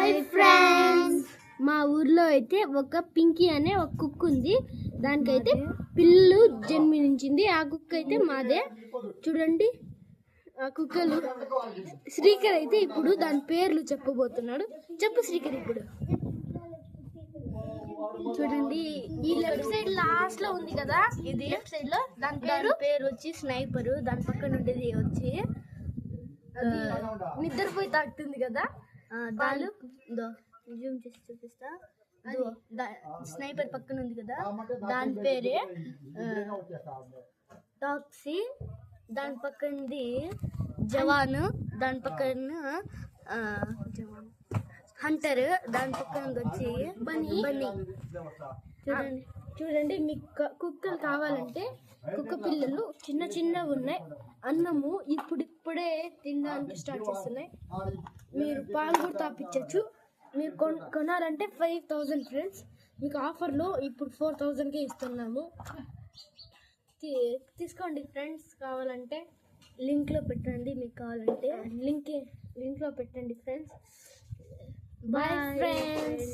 Hi friends, మా ఊర్లో అయితే ఒక పింకీ అనే ఒక కుక్క ఉంది. దానికైతే పిల్లు జన్మించింది. ఆ కుక్క అయితే మాదే. చూడండి ఆ కుక్కలు. శ్రీకర్ అయితే ఇప్పుడు దాని పేర్లు చెప్పబోతున్నాడు. చెప్పు శ్రీకర్. ఇప్పుడు చూడండి, ఈ లెఫ్ట్ సైడ్ లాస్ట్ లో ఉంది కదా, ఇది లెఫ్ట్ సైడ్ లో దాని పేరు వచ్చి స్నైపర్. దాని పక్కన ఉండేది వచ్చి నిద్రపోయి తాకుతుంది కదా, దాని జూమ్ చేసి చూపిస్తా. స్నైపర్ పక్కన ఉంది కదా, దాని పేరే టాక్సీ. దాని పక్కనది జవాన్. దాని పక్కన హంటర్. దాని పక్కన వచ్చి బన్నీ. చూడండి చూడండి, మీకు కుక్కలు కావాలంటే కుక్క పిల్లలు చిన్న చిన్నవి ఉన్నాయి. అన్నము ఇప్పుడిప్పుడే తినడానికి స్టార్ట్ చేస్తున్నాయి. మీరు పాలు కూడా తాపించచ్చు. మీరు కొనాలంటే 5000 ఫ్రెండ్స్. మీకు ఆఫర్లో ఇప్పుడు 4000కే ఇస్తున్నాము. తీసుకోండి ఫ్రెండ్స్. కావాలంటే లింక్లో పెట్టండి. మీకు కావాలంటే లింక్లో పెట్టండి ఫ్రెండ్స్. Bye friends.